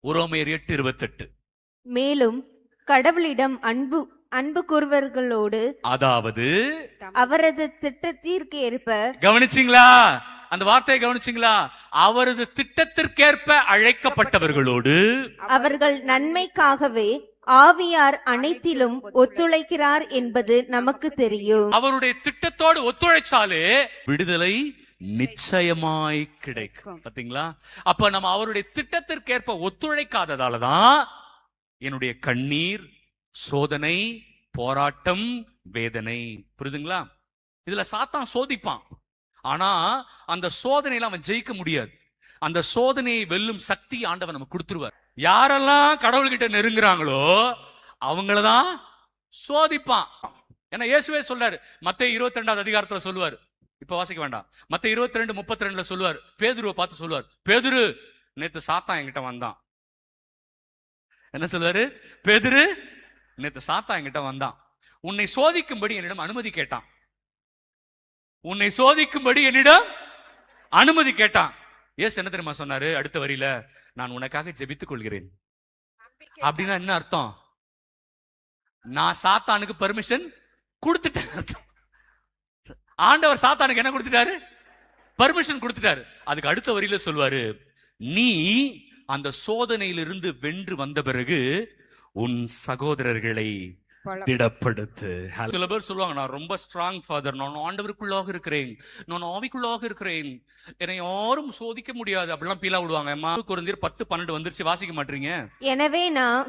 உரோமையர் 8:28. மேலும் கடவுளிடம் அன்பு கூறுவர்களோடு, அதாவது அவரது திட்டத்திற்கு ஏற்ப, கவனிச்சிங்களா? அந்த வார்த்தையை கவனிச்சிங்களா? அவரது திட்டத்திற்கேற்ப அழைக்கப்பட்டவர்களோடு, அவர்கள் நன்மைக்காகவே ஆவியார் அனைத்திலும் ஒத்துழைக்கிறார் என்பது நமக்கு தெரியும். அவருடைய திட்டத்தோடு ஒத்துழைச்சாலே விடுதலை நிச்சயமாய் கிடைக்கும். பாத்தீங்களா? அப்ப நம்ம அவருடைய திட்டத்திற்கேற்ப ஒத்துழைக்காததாலதான் என்னுடைய கண்ணீர், சோதனை, போராட்டம், வேதனை. புரியுதுங்களா? இதுல சாத்தான் சோதிப்பான். ஆனா அந்த சோதனையில அவன் ஜெயிக்க முடியாது. அந்த சோதனையை வெல்லும் சக்தி ஆண்டவன் நமக்கு கொடுத்துருவார். யாரெல்லாம் கடவுள்கிட்ட நெருங்குறாங்களோ அவங்களதான் சோதிப்பான். ஏன்னா இயேசுவே சொல்றாரு, மத்தேயு 22வது அதிகாரத்துல சொல்லுவார். இப்ப வாசிக்க வேண்டாம். மத்தேயு 22:32 சொல்லுவார். பேதுருவை பார்த்து சொல்லுவார், பேதுரு, நேத்து சாத்தான் என்கிட்ட வந்தான். என்ன சொல்றாரு? பேதுரு, நேத்து சாத்தான் என்கிட்ட வந்தான், உன்னை சோதிக்கும்படி என்னிடம் அனுமதி கேட்டான். உன்னை சோதிக்கும்படி என்னிடம் அனுமதி கேட்டான். ஏசு என்ன தெரியுமா சொன்னாரு அடுத்த வரியில? நான் உனக்காக ஜெபித்துக் கொள்கிறேன். அப்படின்னா என்ன அர்த்தம்? நான் சாத்தானுக்கு பெர்மிஷன் கொடுத்துட்டேன் அர்த்தம். ஆண்டவர் சாத்தானுக்கு என்ன கொடுத்துட்டாரு? பெர்மிஷன் கொடுத்துட்டாரு. அதுக்கு அடுத்த வரியில சொல்வாரு, நீ அந்த சோதனையிலிருந்து வென்று வந்த பிறகு உன் சகோதரர்களை திடப்படுத்து. சில பேர் சொல்லுவாங்க, நான் ரொம்ப ஸ்ட்ராங் ஃபாதர், நான் ஆண்டவருக்குள்ளாக இருக்கிறேன், நான் ஆவிக்குள்ளாக இருக்கிறேன், என்னை யாரும் சோதிக்க முடியாது, அப்படிலாம் பீலா விடுவாங்க. கொரிந்தியர் 10:12 வந்துருச்சு, வாசிக்க மாட்டீங்க. எனவே நான்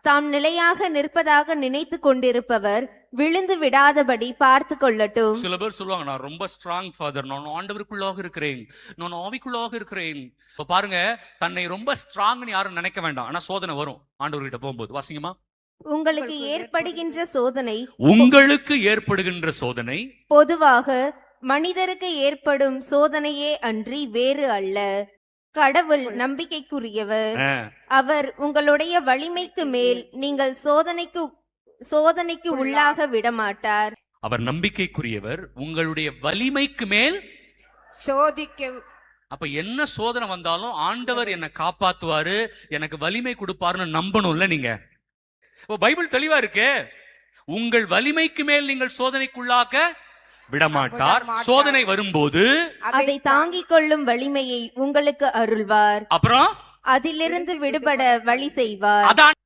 தாம் நிலையாக நிற்பதாக நினைத்து கொண்டிருப்பவர் விழுந்து விடாதபடி பார்த்து கொள்ளட்டும். சில பேர் சொல்லுவாங்க, நான் ரொம்ப ஸ்ட்ராங் ஃபாதர், நான் ஆண்டவருக்குள்ளாக இருக்கிறேன், நான் ஆவிக்குள்ளாக இருக்கிறேன். இப்ப பாருங்க, தன்னை ரொம்ப ஸ்ட்ராங்னு யாரும் நினைக்க வேண்டாம். ஆனா சோதனை வரும் ஆண்டவர்கிட்ட போகும்போது. வாசிங்கம்மா. உங்களுக்கு ஏற்படுகின்ற சோதனை பொதுவாக மனிதருக்கு ஏற்படும் சோதனையே அன்றி வேறு அல்ல. கடவுள் நம்பிக்கைக்குரியவர். அவர் உங்களுடைய வலிமைக்கு மேல் நீங்கள் சோதனைக்கு உள்ளாக விடமாட்டார். அவர் நம்பிக்கைக்குரியவர், உங்களுடைய வலிமைக்கு மேல் சோதிக்க. அப்ப என்ன சோதனை வந்தாலும் ஆண்டவர் என்னை காப்பாத்துவாரு, எனக்கு வலிமை கொடுப்பாருன்னு நம்பணும்ல நீங்க. பைபிள் தெளிவா இருக்கு. உங்கள் வலிமைக்கு மேல் நீங்கள் சோதனைக்குள்ளாக்க விடமாட்டார். சோதனை வரும்போது அதை தாங்கிக் கொள்ளும் வலிமையை உங்களுக்கு அருள்வார். அப்புறம் அதிலிருந்து விடுபட வழி செய்வார். அதான்